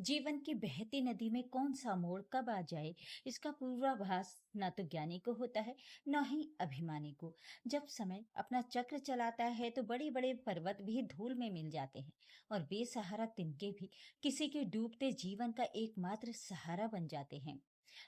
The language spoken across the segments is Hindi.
जीवन की बहती नदी में कौन सा मोड़ कब आ जाए, इसका पूर्वाभास ना तो ज्ञानी को होता है, न ही अभिमानी को। जब समय अपना चक्र चलाता है तो बड़े बड़े पर्वत भी धूल में मिल जाते हैं और बेसहारा तिनके भी किसी के डूबते जीवन का एकमात्र सहारा बन जाते हैं।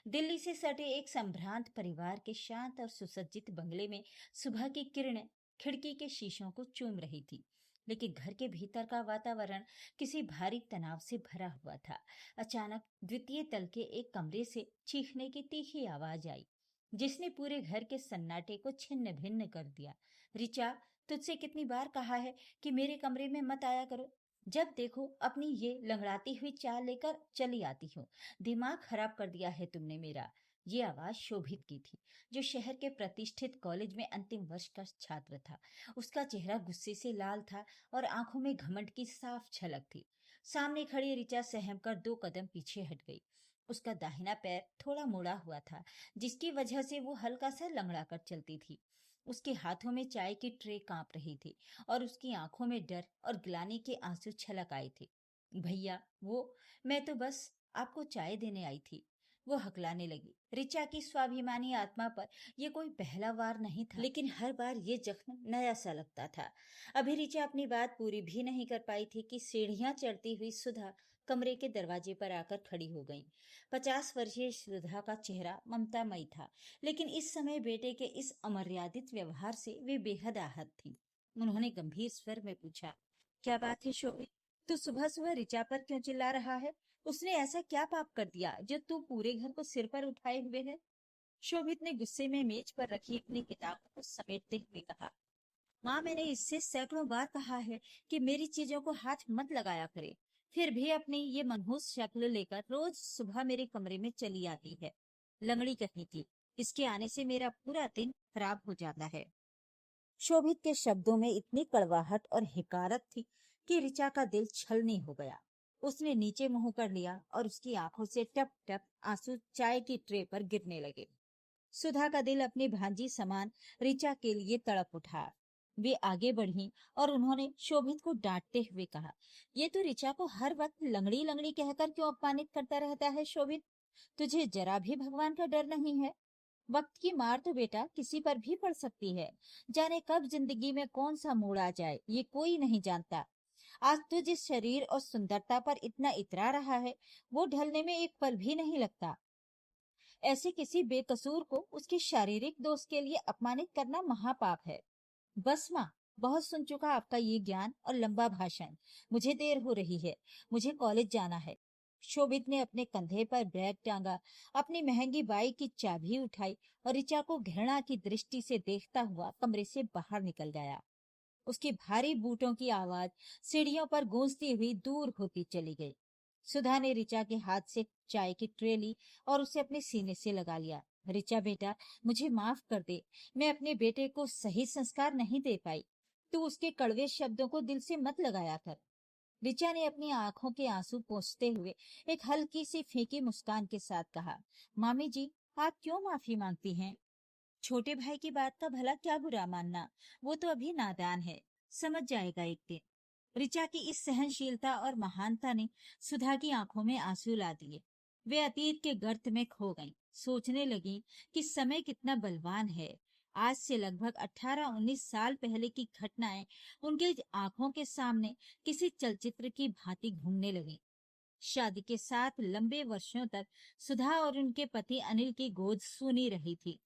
दिल्ली से सटे एक संभ्रांत परिवार के शांत और सुसज्जित बंगले में सुबह की किरणें खिड़की के शीशों को चूम रही थी, लेकिन घर के भीतर का वातावरण किसी भारी तनाव से भरा हुआ था। अचानक द्वितीय तल के एक कमरे से चीखने की तीखी आवाज आई, जिसने पूरे घर के सन्नाटे को छिन्न भिन्न कर दिया। रिचा, तुझसे कितनी बार कहा है कि मेरे कमरे में मत आया करो। जब देखो अपनी ये लंगड़ाती हुई चाल लेकर चली आती हो। दिमाग खराब कर दिया है तुमने मेरा। ये आवाज शोभित की थी, जो शहर के प्रतिष्ठित कॉलेज में अंतिम वर्ष का छात्र था। उसका चेहरा गुस्से से लाल था और आंखों में घमंड की साफ झलक थी। सामने खड़ी ऋचा सहम कर 2 कदम पीछे हट गई। उसका दाहिना पैर थोड़ा मुड़ा हुआ था, जिसकी वजह से वो हल्का सा लंगड़ा कर चलती थी। उसके हाथों में चाय की ट्रे कांप रही थी और उसकी आंखों में डर और ग्लानि के आंसू छलक आए थे। भैया, मैं तो बस आपको चाय देने आई थी। वो हकलाने लगी। ऋचा की स्वाभिमानी आत्मा पर ये कोई पहला वार नहीं था, लेकिन हर बार ये जख्म नया सा लगता था। अभी ऋचा अपनी बात पूरी भी नहीं कर पाई थी कि सीढ़ियां चढ़ती हुई सुधा कमरे के दरवाजे पर आकर खड़ी हो गई। 50 वर्षीय सुधा का चेहरा ममतामयी था, लेकिन इस समय बेटे के इस अमर्यादित व्यवहार से वे बेहद आहत थी। उन्होंने गंभीर स्वर में पूछा, क्या बात है शोभित? तू सुबह सुबह ऋचा पर क्यों चिल्ला रहा है? उसने ऐसा क्या पाप कर दिया जो तू पूरे घर को सिर पर उठाए हुए है? शोभित ने गुस्से में मेज पर रखी अपनी किताबों को समेटते हुए कहा, माँ, मैंने इससे सैकड़ों बार कहा है कि मेरी चीजों को हाथ मत लगाया करे। फिर भी अपनी ये मनहूस शक्ल लेकर रोज सुबह मेरे कमरे में चली आती है। लंगड़ी कहीं की, इसके आने से मेरा पूरा दिन खराब हो जाता है। शोभित के शब्दों में इतनी कड़वाहट और हिकारत थी कि ऋचा का दिल छलनी हो गया। उसने नीचे मुंह कर लिया और उसकी आंखों से टप टप आंसू चाय की ट्रे पर गिरने लगे। सुधा का दिल अपनी भांजी समान ऋचा के लिए तड़प उठा। वे आगे बढ़ी और उन्होंने शोभित को डांटते हुए कहा, ये तो ऋचा को हर वक्त लंगड़ी लंगड़ी कहकर क्यों अपमानित करता रहता है शोभित? तुझे जरा भी भगवान का डर नहीं है? वक्त की मार तो बेटा किसी पर भी पड़ सकती है। जाने कब जिंदगी में कौन सा मोड़ आ जाए, ये कोई नहीं जानता। आज तो जिस शरीर और सुंदरता पर इतना इतरा रहा है, वो ढलने में एक पल भी नहीं लगता। ऐसे किसी बेकसूर को उसके शारीरिक दोष के लिए अपमानित करना महापाप है। बस माँ, बहुत सुन चुका आपका ये ज्ञान और लंबा भाषण। मुझे देर हो रही है, मुझे कॉलेज जाना है। शोभित ने अपने कंधे पर बैग टांगा, अपनी महंगी बाइक की चाबी उठाई और ऋचा को घृणा की दृष्टि से देखता हुआ कमरे से बाहर निकल गया। उसके भारी बूटों की आवाज सीढ़ियों पर गूंजती हुई दूर होती चली गई। सुधा ने ऋचा के हाथ से चाय की ट्रे ली और उसे अपने सीने से लगा लिया। ऋचा बेटा, मुझे माफ कर दे। मैं अपने बेटे को सही संस्कार नहीं दे पाई। तू उसके कड़वे शब्दों को दिल से मत लगाया कर। ऋचा ने अपनी आंखों के आंसू पोंछते हुए एक हल्की सी फीकी मुस्कान के साथ कहा, मामी जी, आप क्यों माफी मांगती हैं? छोटे भाई की बात का भला क्या बुरा मानना? वो तो अभी नादान है, समझ जाएगा एक दिन। ऋचा की इस सहनशीलता और महानता ने सुधा की आंखों में आंसू ला दिए। वे अतीत के गर्त में खो गईं, सोचने लगी कि समय कितना बलवान है। आज से लगभग 18-19 साल पहले की घटनाएं उनके आंखों के सामने किसी चलचित्र की भांति घूमने लगी। शादी के 7 लंबे वर्षों तक सुधा और उनके पति अनिल की गोद सूनी रही थी।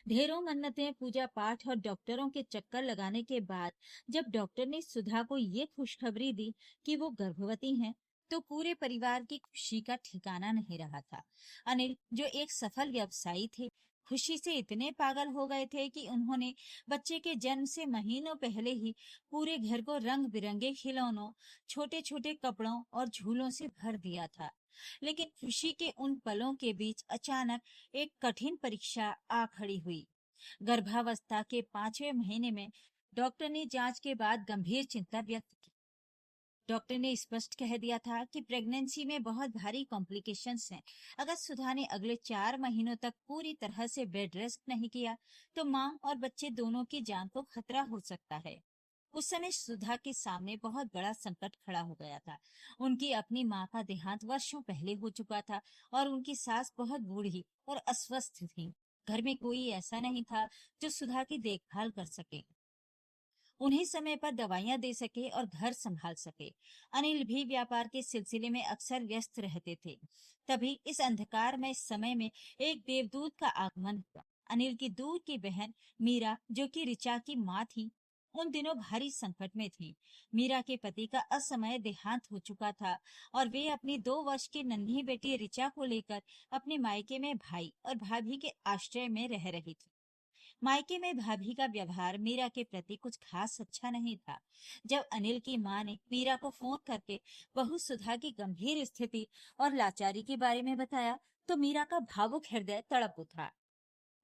ढेरों मन्नतें, पूजा पाठ और डॉक्टरों के चक्कर लगाने के बाद जब डॉक्टर ने सुधा को ये खुशखबरी दी कि वो गर्भवती हैं, तो पूरे परिवार की खुशी का ठिकाना नहीं रहा था। अनिल, जो एक सफल व्यवसायी थे, खुशी से इतने पागल हो गए थे कि उन्होंने बच्चे के जन्म से महीनों पहले ही पूरे घर को रंग बिरंगे खिलौनों, छोटे छोटे कपड़ों और झूलों से भर दिया था। लेकिन खुशी के उन पलों के बीच अचानक एक कठिन परीक्षा आ खड़ी हुई। गर्भावस्था के 5वें महीने में डॉक्टर ने जांच के बाद गंभीर चिंता व्यक्त की। डॉक्टर ने स्पष्ट कह दिया था कि प्रेगनेंसी में बहुत भारी कॉम्प्लिकेशंस हैं। अगर सुधा ने अगले 4 महीनों तक पूरी तरह से बेड रेस्ट नहीं किया, तो माँ और बच्चे दोनों की जान को खतरा हो सकता है। उस समय सुधा के सामने बहुत बड़ा संकट खड़ा हो गया था। उनकी अपनी माँ का देहांत वर्षों पहले हो चुका था और उनकी सास बहुत बूढ़ी और अस्वस्थ थी। घर में कोई ऐसा नहीं था जो सुधा की देखभाल कर सके, उन्हें समय पर दवाइयां दे सके और घर संभाल सके। अनिल भी व्यापार के सिलसिले में अक्सर व्यस्त रहते थे। तभी इस अंधकार में समय में एक देवदूत का आगमन हुआ। अनिल की दूर की बहन मीरा, जो कि ऋचा की माँ थी, उन दिनों भारी संकट में थी। मीरा के पति का असमय देहांत हो चुका था और वे अपनी 2 वर्ष की नन्ही बेटी ऋचा को लेकर अपने मायके में भाई और भाभी के आश्रय में रह रही थी। मायके में भाभी का व्यवहार मीरा के प्रति कुछ खास अच्छा नहीं था। जब अनिल की मां ने मीरा को फोन करके बहू सुधा की गंभीर स्थिति और लाचारी के बारे में बताया, तो मीरा का भावुक हृदय तड़प उठा।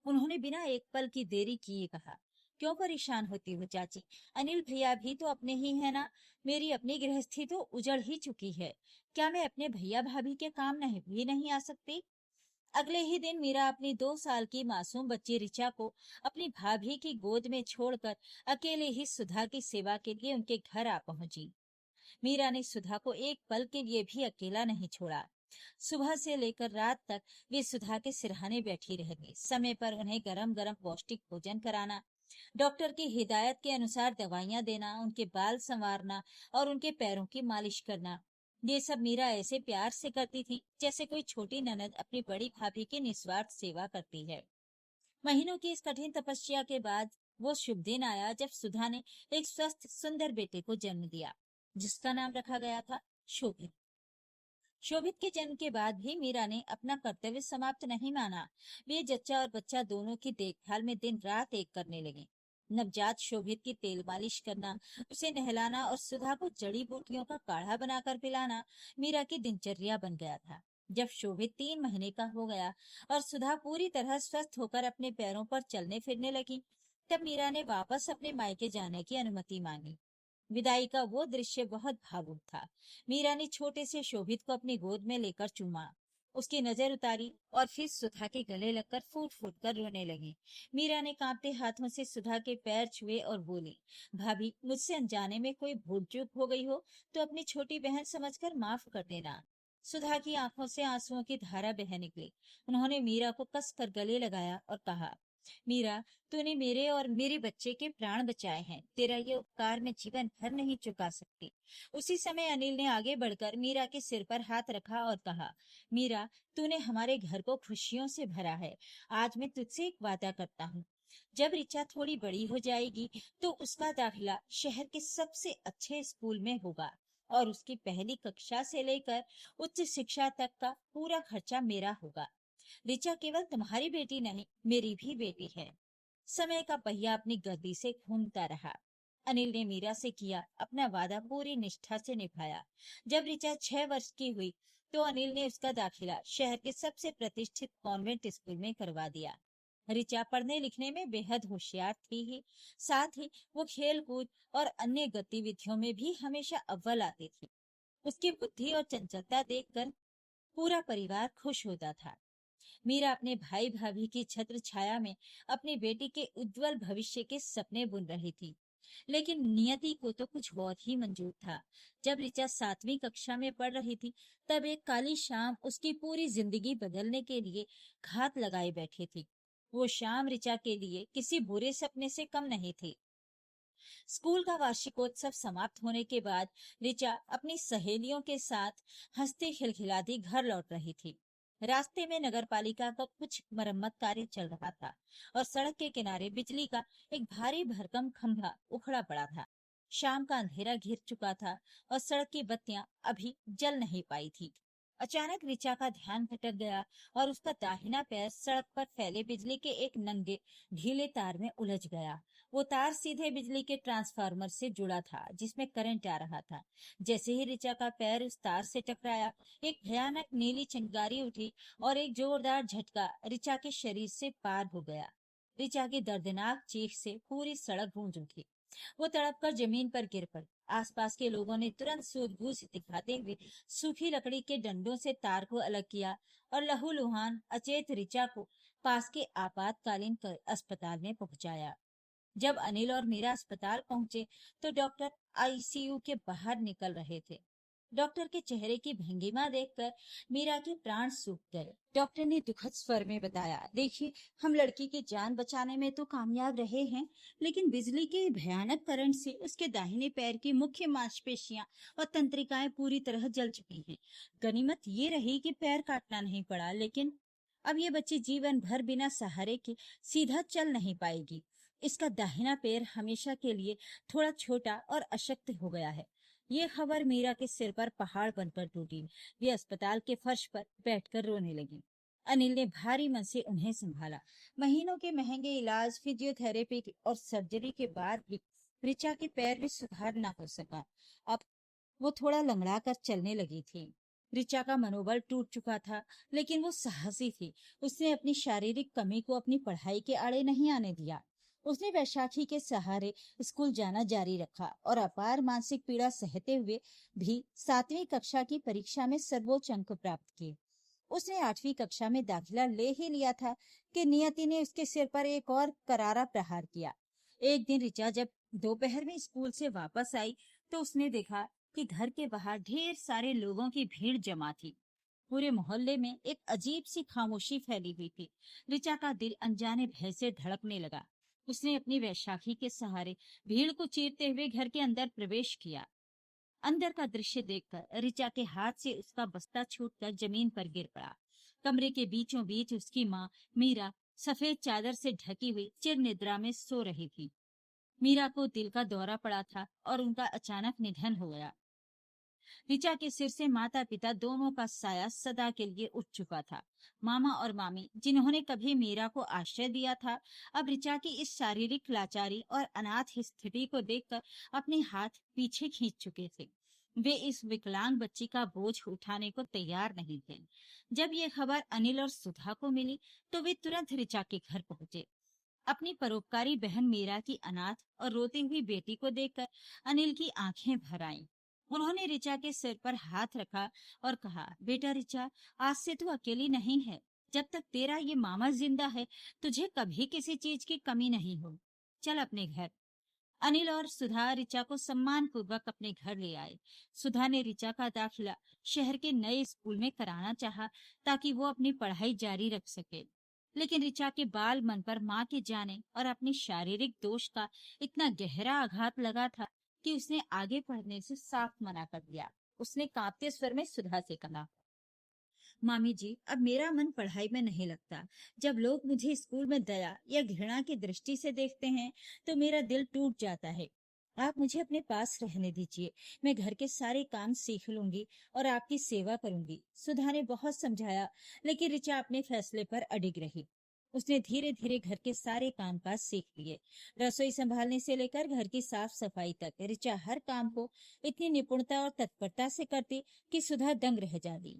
उन्होंने बिना एक पल की देरी किए कहा, क्यों परेशान होती हो चाची? अनिल भैया भी तो अपने ही है ना। मेरी अपनी गृहस्थी तो उजड़ ही चुकी है। क्या मैं अपने भैया भाभी के काम नहीं भी नहीं आ सकती? अगले ही दिन मीरा अपनी 2 साल की मासूम बच्ची ऋचा को अपनी भाभी की गोद में छोड़कर अकेले ही सुधा की सेवा के लिए उनके घर आ पहुंची। मीरा ने सुधा को एक पल के लिए भी अकेला नहीं छोड़ा। सुबह से लेकर रात तक वे सुधा के सिरहाने बैठी रह गई। समय पर उन्हें गरम गरम पौष्टिक भोजन कराना, डॉक्टर की हिदायत के अनुसार दवाइयां देना, उनके बाल संवारना और उनके पैरों की मालिश करना, ये सब मीरा ऐसे प्यार से करती थी जैसे कोई छोटी ननद अपनी बड़ी भाभी की निस्वार्थ सेवा करती है। महीनों की इस कठिन तपस्या के बाद वो शुभ दिन आया जब सुधा ने एक स्वस्थ सुंदर बेटे को जन्म दिया, जिसका नाम रखा गया था शोभित। शोभित के जन्म के बाद भी मीरा ने अपना कर्तव्य समाप्त नहीं माना। वे जच्चा और बच्चा दोनों की देखभाल में दिन रात एक करने लगे। नवजात शोभित की तेल मालिश करना, उसे नहलाना और सुधा को जड़ी बूटियों का काढ़ा बनाकर पिलाना मीरा की दिनचर्या बन गया था। जब शोभित 3 महीने का हो गया और सुधा पूरी तरह स्वस्थ होकर अपने पैरों पर चलने फिरने लगी, तब मीरा ने वापस अपने मायके जाने की अनुमति मांगी। विदाई का वो दृश्य बहुत भावुक था। मीरा ने छोटे से शोभित को अपनी गोद में लेकर चूमा, उसकी नजर उतारी और फिर सुधा के गले लगकर फूट फूट कर रोने लगी। मीरा ने कांपते हाथों से सुधा के पैर छुए और बोली, भाभी, मुझसे अनजाने में कोई भूल चूक हो गई हो तो अपनी छोटी बहन समझकर माफ कर देना। सुधा की आंखों से आंसुओं की धारा बह निकली। उन्होंने मीरा को कस कर गले लगाया और कहा, मीरा, तूने मेरे और मेरे बच्चे के प्राण बचाए हैं। तेरा ये उपकार मैं जीवन भर नहीं चुका सकती। उसी समय अनिल ने आगे बढ़कर मीरा के सिर पर हाथ रखा और कहा, मीरा, तूने हमारे घर को खुशियों से भरा है। आज मैं तुझसे एक वादा करता हूँ, जब ऋचा थोड़ी बड़ी हो जाएगी तो उसका दाखिला शहर के सबसे अच्छे स्कूल में होगा और उसकी पहली कक्षा से लेकर उच्च शिक्षा तक का पूरा खर्चा मेरा होगा। ऋचा केवल तुम्हारी बेटी नहीं, मेरी भी बेटी है। समय का पहिया अपनी गति से घूमता रहा। अनिल ने मीरा से किया अपना वादा पूरी निष्ठा से निभाया। जब ऋचा 6 वर्ष की हुई तो अनिल ने उसका दाखिला शहर के सबसे प्रतिष्ठित कॉन्वेंट स्कूल में करवा दिया। ऋचा पढ़ने लिखने में बेहद होशियार थी ही, साथ ही वो खेल कूद और अन्य गतिविधियों में भी हमेशा अव्वल आती थी। उसकी बुद्धि और चंचलता देखकर पूरा परिवार खुश होता था। मीरा अपने भाई भाभी की छत्र छाया में अपनी बेटी के उज्जवल भविष्य के सपने बुन रही थी। लेकिन नियति को तो कुछ बहुत ही मंजूर था। जब ऋचा 7वीं कक्षा में पढ़ रही थी, तब एक काली शाम उसकी पूरी जिंदगी बदलने के लिए घात लगाए बैठी थी। वो शाम ऋचा के लिए किसी बुरे सपने से कम नहीं थी। स्कूल का वार्षिकोत्सव समाप्त होने के बाद ऋचा अपनी सहेलियों के साथ हंसती खिलखिलाती घर लौट रही थी। रास्ते में नगरपालिका का कुछ मरम्मत कार्य चल रहा था और सड़क के किनारे बिजली का एक भारी भरकम खंभा उखड़ा पड़ा था। शाम का अंधेरा घिर चुका था और सड़क की बत्तियां अभी जल नहीं पाई थी। अचानक ऋचा का ध्यान भटक गया और उसका दाहिना पैर सड़क पर फैले बिजली के एक नंगे ढीले तार में उलझ गया। वो तार सीधे बिजली के ट्रांसफार्मर से जुड़ा था, जिसमें करंट आ रहा था। जैसे ही ऋचा का पैर उस तार से टकराया, एक भयानक नीली चिंगारी उठी और एक जोरदार झटका ऋचा के शरीर से पार हो गया। ऋचा की दर्दनाक चीख से पूरी सड़क गूंज उठी। वो तड़प कर जमीन पर गिर पड़ी। आसपास के लोगों ने तुरंत सूझबूझ दिखाते हुए सूखी लकड़ी के डंडों से तार को अलग किया और लहूलुहान अचेत ऋचा को पास के आपातकालीन अस्पताल में पहुंचाया। जब अनिल और मीरा अस्पताल पहुंचे तो डॉक्टर आईसीयू के बाहर निकल रहे थे। डॉक्टर के चेहरे की भंगिमा देखकर मीरा के प्राण सूख गए। डॉक्टर ने दुखद स्वर में बताया, देखिए, हम लड़की की जान बचाने में तो कामयाब रहे हैं, लेकिन बिजली के भयानक करंट से उसके दाहिने पैर की मुख्य मांसपेशियां और तंत्रिकाएं पूरी तरह जल चुकी हैं। गनीमत ये रही कि पैर काटना नहीं पड़ा, लेकिन अब ये बच्ची जीवन भर बिना सहारे के सीधा चल नहीं पाएगी। इसका दाहिना पैर हमेशा के लिए थोड़ा छोटा और अशक्त हो गया है। ये खबर मीरा के सिर पर पहाड़ बनकर टूटी। वे अस्पताल के फर्श पर बैठकर रोने लगी। अनिल ने भारी मन से उन्हें संभाला। महीनों के महंगे इलाज, फिजियोथेरेपी और सर्जरी के बाद भी ऋचा के पैर में सुधार ना हो सका। अब वो थोड़ा लंगड़ा कर चलने लगी थी। ऋचा का मनोबल टूट चुका था, लेकिन वो साहसी थी। उसने अपनी शारीरिक कमी को अपनी पढ़ाई के आड़े नहीं आने दिया। उसने वैशाखी के सहारे स्कूल जाना जारी रखा और अपार मानसिक पीड़ा सहते हुए भी 7वीं कक्षा की परीक्षा में सर्वोच्च अंक प्राप्त किए। उसने 8वीं कक्षा में दाखिला ले ही लिया था कि नियति ने उसके सिर पर एक और करारा प्रहार किया। एक दिन ऋचा जब दोपहर में स्कूल से वापस आई तो उसने देखा कि घर के बाहर ढेर सारे लोगों की भीड़ जमा थी। पूरे मोहल्ले में एक अजीब सी खामोशी फैली हुई थी। ऋचा का दिल अनजाने भय से धड़कने लगा। उसने अपनी वैशाखी के सहारे भीड़ को चीरते हुए घर के अंदर प्रवेश किया। अंदर का दृश्य देखकर ऋचा के हाथ से उसका बस्ता छूटकर जमीन पर गिर पड़ा। कमरे के बीचों बीच उसकी माँ मीरा सफेद चादर से ढकी हुई चिर निद्रा में सो रही थी। मीरा को दिल का दौरा पड़ा था और उनका अचानक निधन हो गया। ऋचा के सिर से माता पिता दोनों का साया सदा के लिए उठ चुका था। मामा और मामी, जिन्होंने कभी मीरा को आश्रय दिया था, अब ऋचा की इस शारीरिक लाचारी और अनाथ स्थिति को देखकर अपने हाथ पीछे खींच चुके थे। वे इस विकलांग बच्ची का बोझ उठाने को तैयार नहीं थे। जब ये खबर अनिल और सुधा को मिली तो वे तुरंत ऋचा के घर पहुंचे। अपनी परोपकारी बहन मीरा की अनाथ और रोती हुई बेटी को देखकर अनिल की आंखें भर आईं। उन्होंने ऋचा के सिर पर हाथ रखा और कहा, बेटा ऋचा, आज से तू अकेली नहीं है। जब तक तेरा ये मामा जिंदा है, तुझे कभी किसी चीज की कमी नहीं हो। चल अपने घर। अनिल और सुधा ऋचा को सम्मान पूर्वक अपने घर ले आए। सुधा ने ऋचा का दाखिला शहर के नए स्कूल में कराना चाहा ताकि वो अपनी पढ़ाई जारी रख सके, लेकिन ऋचा के बाल मन पर माँ के जाने और अपने शारीरिक दोष का इतना गहरा आघात लगा था कि उसने आगे पढ़ने से साफ मना कर दिया। उसने कांपते स्वर में सुधा से कहा, मामी जी, अब मेरा मन पढ़ाई में नहीं लगता। जब लोग मुझे स्कूल में दया या घृणा की दृष्टि से देखते हैं तो मेरा दिल टूट जाता है। आप मुझे अपने पास रहने दीजिए। मैं घर के सारे काम सीख लूंगी और आपकी सेवा करूंगी। सुधा ने बहुत समझाया, लेकिन ऋचा अपने फैसले पर अडिग रही। उसने धीरे धीरे घर के सारे कामकाज सीख लिए। रसोई संभालने से लेकर घर की साफ सफाई तक ऋचा हर काम को इतनी निपुणता और तत्परता से करती कि सुधा दंग रह जाती।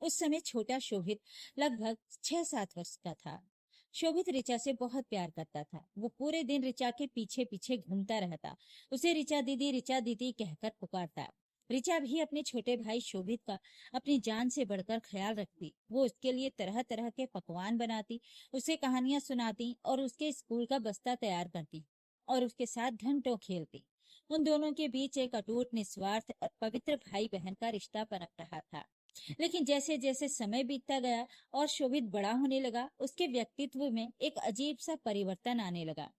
उस समय छोटा शोभित लगभग 6-7 वर्ष का था। शोभित ऋचा से बहुत प्यार करता था। वो पूरे दिन ऋचा के पीछे पीछे घूमता रहता। उसे ऋचा दीदी कहकर पुकारता। ऋचा भी अपने छोटे भाई शोभित का अपनी जान से बढ़कर ख्याल रखती। वो उसके लिए तरह तरह के पकवान बनाती, उसे कहानियां सुनाती और उसके स्कूल का बस्ता तैयार करती और उसके साथ घंटों खेलती। उन दोनों के बीच एक अटूट, निस्वार्थ और पवित्र भाई बहन का रिश्ता पनप रहा था। लेकिन जैसे जैसे समय बीतता गया और शोभित बड़ा होने लगा, उसके व्यक्तित्व में एक अजीब सा परिवर्तन आने लगा।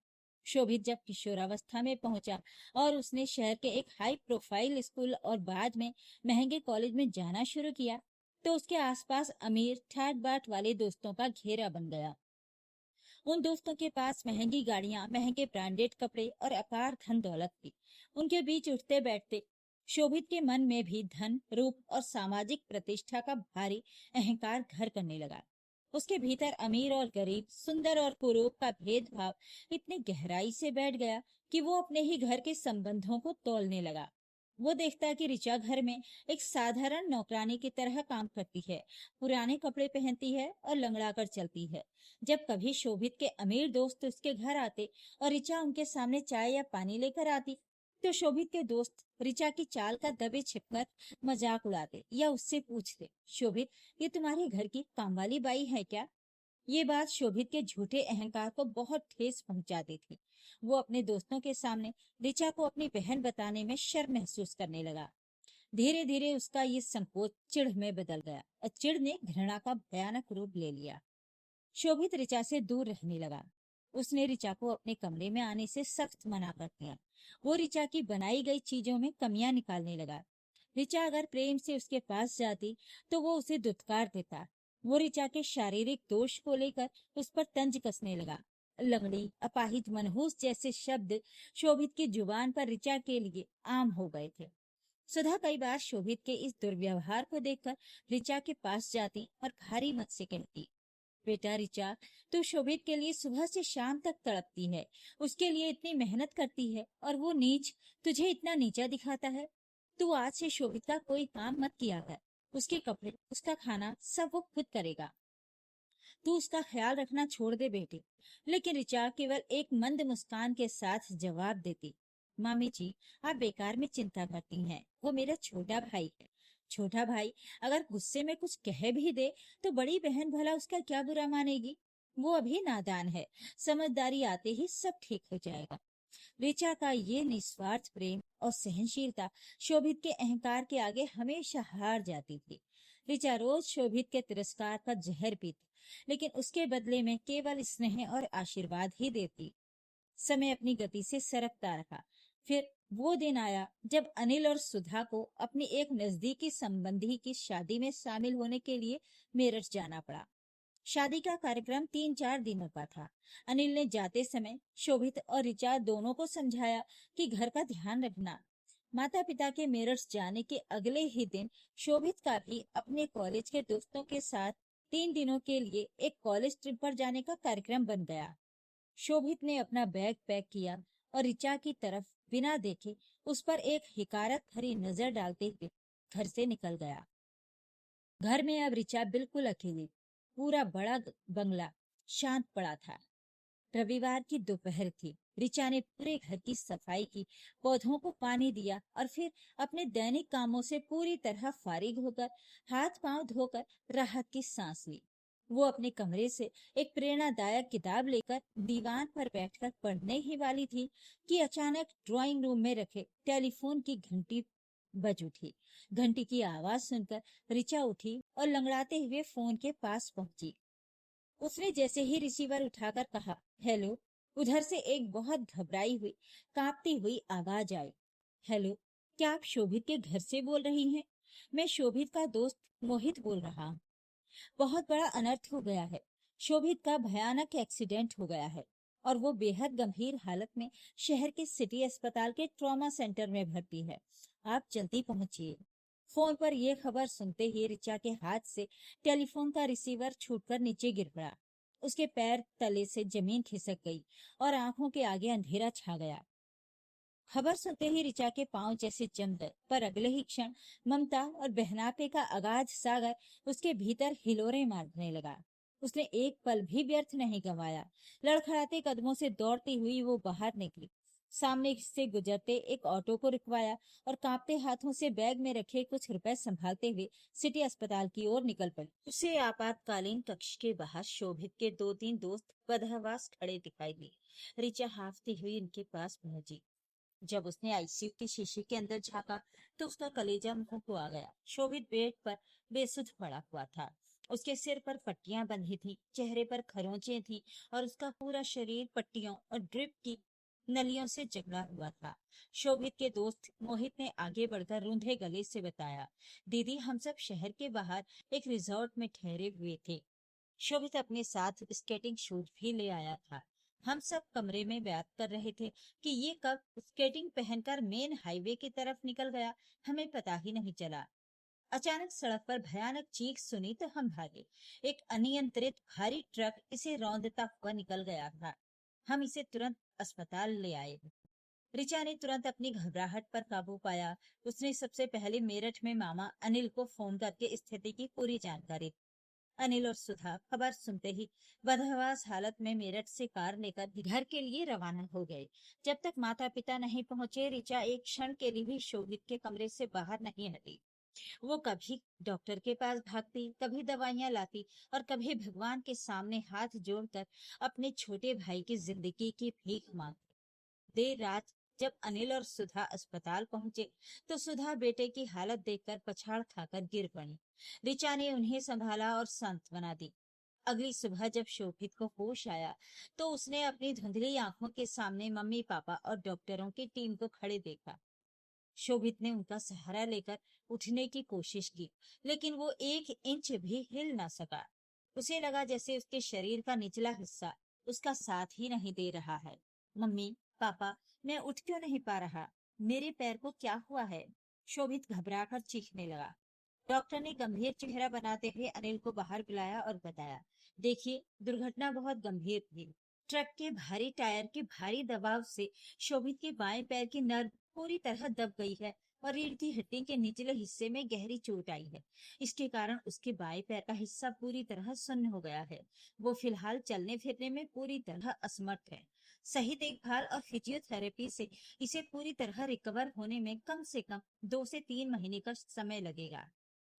शोभित जब किशोरावस्था में पहुंचा और उसने शहर के एक हाई प्रोफाइल स्कूल और बाद में महंगे कॉलेज में जाना शुरू किया, तो उसके आसपास अमीर ठाट बाट वाले दोस्तों का घेरा बन गया। उन दोस्तों के पास महंगी गाड़ियां, महंगे ब्रांडेड कपड़े और अपार धन दौलत थी। उनके बीच उठते बैठते शोभित के मन में भी धन, रूप और सामाजिक प्रतिष्ठा का भारी अहंकार घर करने लगा। उसके भीतर अमीर और गरीब, सुंदर और कुरूप का भेदभाव इतनी गहराई से बैठ गया कि वो अपने ही घर के संबंधों को तौलने लगा। वो देखता कि ऋचा घर में एक साधारण नौकरानी की तरह काम करती है, पुराने कपड़े पहनती है और लंगड़ा कर चलती है। जब कभी शोभित के अमीर दोस्त उसके घर आते और ऋचा उनके सामने चाय या पानी लेकर आती, तो शोभित के दोस्त ऋचा की चाल का दबे छिपकर मजाक उड़ाते या उससे पूछते, शोभित, ये तुम्हारे घर की कामवाली बाई है क्या? ये बात शोभित के झूठे अहंकार को बहुत ठेस पहुंचाती थी। वो अपने दोस्तों के सामने ऋचा को अपनी बहन बताने में शर्म महसूस करने लगा। धीरे धीरे उसका ये संकोच चिढ़ में बदल गया और चिढ़ ने घृणा का भयानक रूप ले लिया। शोभित ऋचा से दूर रहने लगा। उसने ऋचा को अपने कमरे में आने से सख्त मना कर दिया। वो ऋचा की बनाई गई चीजों में कमियां निकालने लगा। ऋचा अगर प्रेम से उसके पास जाती तो वो उसे दुत्कार देता। वो ऋचा के शारीरिक दोष को लेकर उस पर तंज कसने लगा। लंगड़ी, अपाहिज, मनहूस जैसे शब्द शोभित की जुबान पर ऋचा के लिए आम हो गए थे। सुधा कई बार शोभित के इस दुर्व्यवहार को देखकर ऋचा के पास जाती और भारी मत से कहती, बेटा ऋचा, तू शोभित के लिए सुबह से शाम तक तड़पती है, उसके लिए इतनी मेहनत करती है और वो नीच तुझे इतना नीचा दिखाता है। तू आज से शोभित का कोई काम मत किया कर। उसके कपड़े, उसका खाना सब वो खुद करेगा। तू उसका ख्याल रखना छोड़ दे बेटी। लेकिन ऋचा केवल एक मंद मुस्कान के साथ जवाब देती, मामी जी, आप बेकार में चिंता करती हैं। वो मेरा छोटा भाई है। छोटा भाई अगर गुस्से में कुछ कह भी दे तो बड़ी बहन भला उसका क्या बुरा मानेगी। वो अभी नादान है, समझदारी आते ही सब ठीक हो जाएगा। ऋचा का ये निस्वार्थ प्रेम और सहनशीलता शोभित के अहंकार के आगे हमेशा हार जाती थी। ऋचा रोज शोभित के तिरस्कार का जहर पीती, लेकिन उसके बदले में केवल स्नेह और आशीर्वाद ही देती। समय अपनी गति से सरकता रहा। फिर वो दिन आया जब अनिल और सुधा को अपनी एक नजदीकी संबंधी की शादी में शामिल होने के लिए मेरठ जाना पड़ा। शादी का कार्यक्रम 3-4 दिनों का था। अनिल ने जाते समय शोभित और ऋचा दोनों को समझाया कि घर का ध्यान रखना। माता पिता के मेरठ जाने के अगले ही दिन शोभित का भी अपने कॉलेज के दोस्तों के साथ 3 दिनों के लिए एक कॉलेज ट्रिप पर जाने का कार्यक्रम बन गया। शोभित ने अपना बैग पैक किया और ऋचा की तरफ बिना देखे उस पर एक हिकारत भरी नजर डालते हुए घर से निकल गया। घर में अब ऋचा बिल्कुल अकेली। पूरा बड़ा बंगला शांत पड़ा था। रविवार की दोपहर थी। ऋचा ने पूरे घर की सफाई की, पौधों को पानी दिया और फिर अपने दैनिक कामों से पूरी तरह फारिग होकर हाथ पांव धोकर राहत की सांस ली। वो अपने कमरे से एक प्रेरणादायक किताब लेकर दीवान पर बैठकर पढ़ने ही वाली थी कि अचानक ड्राइंग रूम में रखे टेलीफोन की घंटी बज उठी। घंटी की आवाज सुनकर ऋचा उठी और लंगड़ाते हुए फोन के पास पहुंची। उसने जैसे ही रिसीवर उठाकर कहा, हेलो, उधर से एक बहुत घबराई हुई, कांपती हुई आवाज आई। हेलो, क्या आप शोभित के घर से बोल रही हैं? मैं शोभित का दोस्त मोहित बोल रहा हूँ। बहुत बड़ा अनर्थ हो गया है। शोभित का भयानक एक्सीडेंट हो गया है और वो बेहद गंभीर हालत में शहर के सिटी अस्पताल के ट्रॉमा सेंटर में भर्ती है। आप जल्दी पहुंचिए। फोन पर यह खबर सुनते ही ऋचा के हाथ से टेलीफोन का रिसीवर छूटकर नीचे गिर पड़ा। उसके पैर तले से जमीन खिसक गई और आंखों के आगे अंधेरा छा गया। खबर सुनते ही ऋचा के पांव जैसे जम गए, पर अगले ही क्षण ममता और बहनापे का अगाध सागर उसके भीतर हिलोरे मारने लगा। उसने एक पल भी व्यर्थ नहीं गंवाया। लड़खड़ाते कदमों से दौड़ती हुई वो बाहर निकली। सामने से गुजरते एक ऑटो को रुकवाया और कांपते हाथों से बैग में रखे कुछ रुपए संभालते हुए सिटी अस्पताल की ओर निकल पड़ी। उसे आपातकालीन कक्ष के बाहर शोभित के 2-3 दोस्त बदहवास खड़े दिखाई दिए। ऋचा हाफती हुई उनके पास पहुंची। जब उसने आईसीयू के शीशे के अंदर झांका तो उसका कलेजा मुंह को आ गया। शोभित बेड पर बेसुध पड़ा हुआ था। उसके सिर पर पट्टियां बंधी थी, चेहरे पर खरोंचे थी और उसका पूरा शरीर पट्टियों और ड्रिप की नलियों से जकड़ा हुआ था। शोभित के दोस्त मोहित ने आगे बढ़कर रूंधे गले से बताया, दीदी, हम सब शहर के बाहर एक रिजॉर्ट में ठहरे हुए थे। शोभित अपने साथ स्केटिंग शूज भी ले आया था। हम सब कमरे में बात कर रहे थे कि ये कब स्केटिंग पहनकर मेन हाईवे की तरफ निकल गया, हमें पता ही नहीं चला। अचानक सड़क पर भयानक चीख सुनी तो हम भागे। एक अनियंत्रित भारी ट्रक इसे रौंदता हुआ निकल गया था। हम इसे तुरंत अस्पताल ले आए। ऋचा ने तुरंत अपनी घबराहट पर काबू पाया। उसने सबसे पहले मेरठ में मामा अनिल को फोन करके स्थिति की पूरी जानकारी दी। अनिल और सुधा खबर सुनते ही बदहवास हालत में मेरठ से कार लेकर घर के लिए रवाना हो गए। जब तक माता पिता नहीं पहुंचे, ऋचा एक क्षण के लिए भी शोभित के कमरे से बाहर नहीं हटी। वो कभी डॉक्टर के पास भागती, कभी दवाइयां लाती और कभी भगवान के सामने हाथ जोड़कर अपने छोटे भाई की जिंदगी की भीख मांगती। देर रात जब अनिल और सुधा अस्पताल पहुंचे तो सुधा बेटे की हालत देखकर पछाड़ खाकर गिर पड़ी। ऋचा ने उन्हें संभाला और सांत्वना दी। अगली सुबह जब शोभित को होश आया तो उसने अपनी धुंधली आंखों के सामने मम्मी पापा और डॉक्टरों की टीम को खड़े देखा। शोभित ने उनका सहारा लेकर उठने की कोशिश की, लेकिन वो 1 इंच भी हिल ना सका। उसे लगा जैसे उसके शरीर का निचला हिस्सा उसका साथ ही नहीं दे रहा है। मम्मी, पापा, मैं उठ क्यों नहीं पा रहा? मेरे पैर को क्या हुआ है? शोभित घबराकर चीखने लगा। डॉक्टर ने गंभीर चेहरा बनाते हुए अनिल को बाहर बुलाया और बताया, देखिए, दुर्घटना बहुत गंभीर थी। ट्रक के भारी टायर के भारी दबाव से शोभित के बाएं पैर की नर्व पूरी तरह दब गई है और रीढ़ की हड्डी के निचले हिस्से में गहरी चोट आई है। इसके कारण उसके बाएं पैर का हिस्सा पूरी तरह सुन्न हो गया है। वो फिलहाल चलने फिरने में पूरी तरह असमर्थ है। सही देखभाल और फिजियोथेरेपी से इसे पूरी तरह रिकवर होने में कम से कम 2 से 3 महीने का समय लगेगा।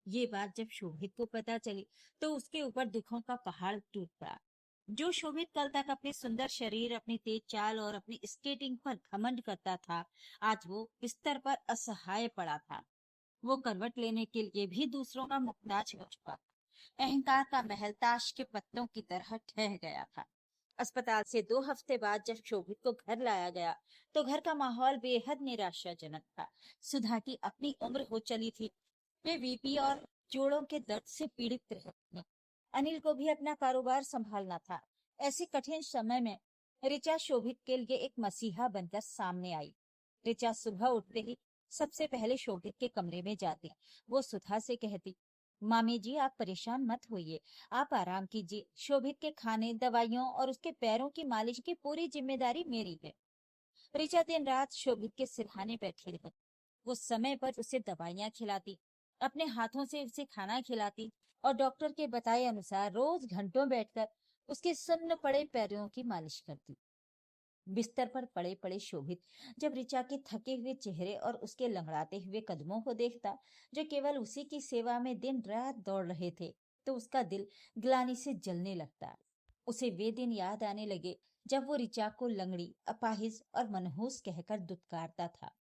ये बात जब शोभित को पता चली तो उसके ऊपर दुखों का पहाड़ टूट पड़ा। जो शोभित कल तक अपने सुंदर शरीर, अपनी तेज चाल और अपनी स्केटिंग पर घमंड करता था, आज वो बिस्तर पर असहाय पड़ा था। वो करवट लेने के लिए भी दूसरों का मुहताज हो चुका। अहंकार का महल ताश के पत्तों की तरह ढह गया था। अस्पताल से 2 हफ्ते बाद जब शोभित को घर लाया गया तो घर का माहौल बेहद निराशाजनक था। सुधा की अपनी उम्र हो चली थी। वे बीपी और जोड़ों के दर्द से पीड़ित रहे थे। अनिल को भी अपना कारोबार संभालना था। ऐसे कठिन समय में ऋचा शोभित के लिए एक मसीहा बनकर सामने आई। ऋचा सुबह उठते ही सबसे पहले शोभित के कमरे में जाती। वो सुधा से कहती, मामी जी, आप परेशान मत होइए, आप आराम कीजिए। शोभित के खाने, दवाइयों और उसके पैरों की मालिश की पूरी जिम्मेदारी मेरी है। ऋचा दिन रात शोभित के सिरहाने बैठी रही। वो समय पर उसे दवाइयां खिलाती, अपने हाथों से उसे खाना खिलाती और डॉक्टर के बताए अनुसार रोज घंटों बैठकर उसके सुन्न पड़े पैरों की मालिश करती। बिस्तर पर पड़े पड़े शोभित जब ऋचा के थके हुए चेहरे और उसके लंगड़ाते हुए कदमों को देखता, जो केवल उसी की सेवा में दिन रात दौड़ रहे थे, तो उसका दिल ग्लानि से जलने लगता। उसे वे दिन याद आने लगे जब वो ऋचा को लंगड़ी, अपाहिज और मनहूस कहकर दुत्कारता था।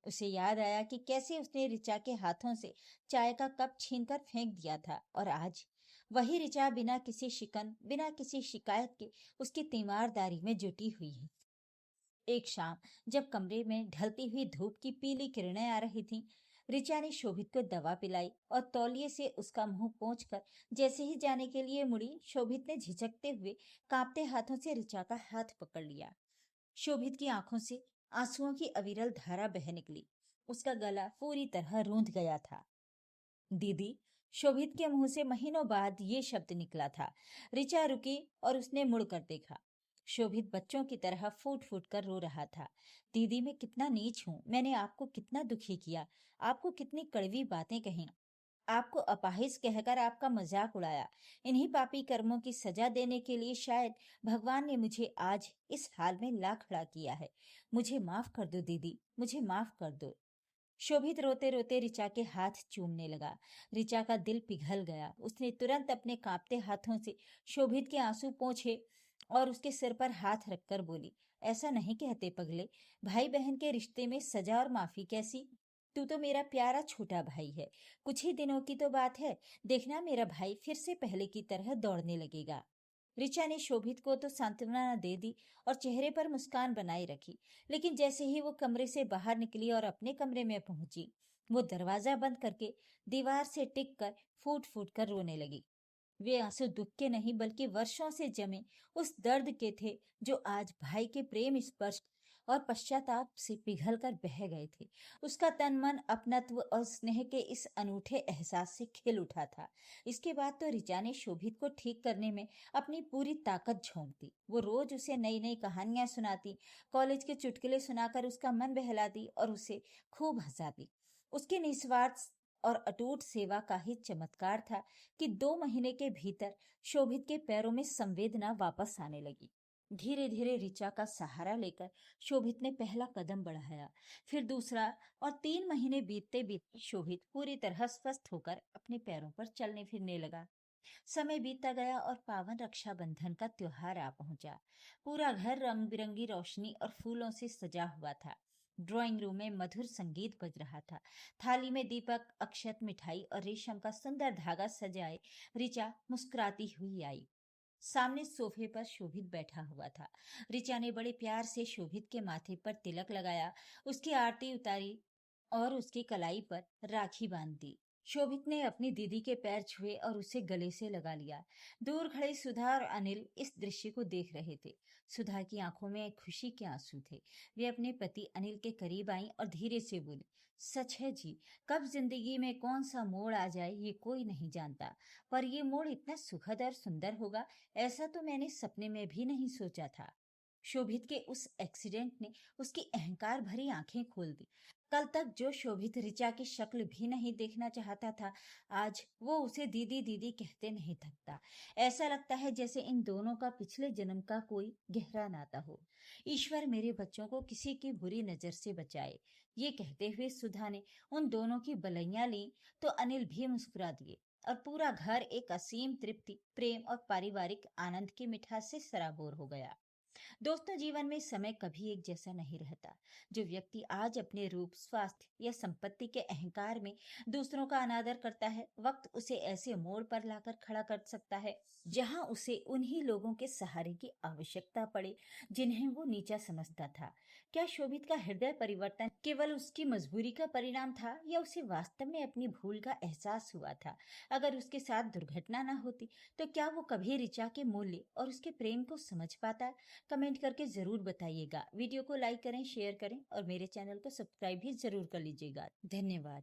उसे याद आया कि कैसे उसने ऋचा के हाथों से चाय का कप छीनकर फेंक दिया था और आज वही ऋचा बिना किसी शिकन, बिना किसी शिकायत के उसकी तीमारदारी में जुटी हुई है। एक शाम जब कमरे में ढलती हुई धूप की पीली किरणें आ रही थीं, ऋचा ने शोभित को दवा पिलाई और तौलिए से उसका मुंह पोंछकर जैसे ही जाने के लिए मुड़ी, शोभित ने झिझकते हुए कांपते हाथों से ऋचा का हाथ पकड़ लिया। शोभित की आंखों से आंसुओं की अविरल धारा बह निकली। उसका गला पूरी तरह रूंध गया था। दीदी, शोभित के मुंह से महीनों बाद ये शब्द निकला था। ऋचा रुकी और उसने मुड़कर देखा। शोभित बच्चों की तरह फूट फूट कर रो रहा था। दीदी, मैं कितना नीच हूँ, मैंने आपको कितना दुखी किया, आपको कितनी कड़वी बातें कही, आपको अपाहिज कहकर आपका मजाक उड़ाया। इन्हीं पापी कर्मों की सजा देने के लिए शायद भगवान ने मुझे आज इस हाल में ला खड़ा किया है। मुझे माफ कर दो दीदी, मुझे माफ कर दो। शोभित रोते रोते ऋचा के हाथ चूमने लगा। ऋचा का दिल पिघल गया। उसने तुरंत अपने कांपते हाथों से शोभित के आंसू पोंछे और उसके सिर पर हाथ रखकर बोली, ऐसा नहीं कहते पगले, भाई बहन के रिश्ते में सजा और माफी कैसी? तू तो मेरा प्यारा छोटा भाई है। कुछ ही दिनों की तो बात है, देखना मेरा भाई फिर से पहले की तरह दौड़ने लगेगा। ऋचा ने शोभित को तो सांत्वना दे दी और चेहरे पर मुस्कान बनाए रखी, लेकिन जैसे ही वो कमरे से बाहर निकली और अपने कमरे में पहुंची, वो दरवाजा बंद करके दीवार से टिक कर फूट फूट कर रोने लगी। वे आंसू दुख के नहीं बल्कि वर्षों से जमे उस दर्द के थे जो आज भाई के प्रेम स्पर्श और पश्चाताप से पिघल कर बह गए थे। उसका तन मन अपनत्व और स्नेह के इस अनूठे एहसास से खिल उठा था। इसके बाद तो ऋचा ने शोभित को ठीक करने में अपनी पूरी ताकत झोंक दी। वो रोज उसे नई नई कहानियां सुनाती, कॉलेज के चुटकुले सुनाकर उसका मन बहलाती और उसे खूब हंसाती। उसके निस्वार्थ और अटूट सेवा का ही चमत्कार था कि 2 महीने के भीतर शोभित के पैरों में संवेदना वापस आने लगी। धीरे धीरे ऋचा का सहारा लेकर शोभित ने पहला कदम बढ़ाया, फिर दूसरा, और 3 महीने बीतते बीतते शोभित पूरी तरह स्वस्थ होकर अपने पैरों पर चलने फिरने लगा। समय बीतता गया और पावन रक्षाबंधन का त्योहार आ पहुंचा। पूरा घर रंग बिरंगी रोशनी और फूलों से सजा हुआ था। ड्राइंग रूम में मधुर संगीत बज रहा था। थाली में दीपक, अक्षत, मिठाई और रेशम का सुंदर धागा सजाए ऋचा मुस्कुराती हुई आई। सामने सोफे पर शोभित बैठा हुआ था। ऋचा ने बड़े प्यार से शोभित के माथे पर तिलक लगाया, उसकी आरती उतारी और उसकी कलाई पर राखी बांध दी। शोभित ने अपनी दीदी के पैर छुए और उसे गले से लगा लिया। दूर खड़े सुधा और अनिल इस दृश्य को देख रहे थे। सुधा की आंखों में खुशी के आंसू थे। वे अपने पति अनिल के करीब आईं और धीरे से बोली, सच है जी, कब जिंदगी में कौन सा मोड़ आ जाए ये कोई नहीं जानता, पर ये मोड़ इतना सुखद और सुंदर होगा, ऐसा तो मैंने सपने में भी नहीं सोचा था। शोभित के उस एक्सीडेंट ने उसकी अहंकार भरी आंखें खोल दी। कल तक जो शोभित ऋचा की शक्ल भी नहीं देखना चाहता था, आज वो उसे दीदी दीदी कहते नहीं थकता। ऐसा लगता है जैसे इन दोनों का पिछले जन्म का कोई गहरा नाता हो। ईश्वर मेरे बच्चों को किसी की बुरी नजर से बचाए। ये कहते हुए सुधा ने उन दोनों की बलैयां ली तो अनिल भी मुस्कुरा दिए और पूरा घर एक असीम तृप्ति, प्रेम और पारिवारिक आनंद की मिठास से सराबोर हो गया। दोस्तों, जीवन में समय कभी एक जैसा नहीं रहता। जो व्यक्ति आज अपने रूप, स्वास्थ्य या संपत्ति के अहंकार में दूसरों का अनादर करता है, वक्त उसे ऐसे मोड़ पर लाकर खड़ा कर सकता है जहां उसे उन्हीं लोगों के सहारे की आवश्यकता पड़े जिन्हें वो नीचा समझता था। क्या शोभित का हृदय परिवर्तन केवल उसकी मजबूरी का परिणाम था या उसे वास्तव में अपनी भूल का एहसास हुआ था? अगर उसके साथ दुर्घटना न होती तो क्या वो कभी ऋचा के मूल्य और उसके प्रेम को समझ पाता? कमेंट करके ज़रूर बताइएगा। वीडियो को लाइक करें, शेयर करें और मेरे चैनल को सब्सक्राइब भी ज़रूर कर लीजिएगा। धन्यवाद।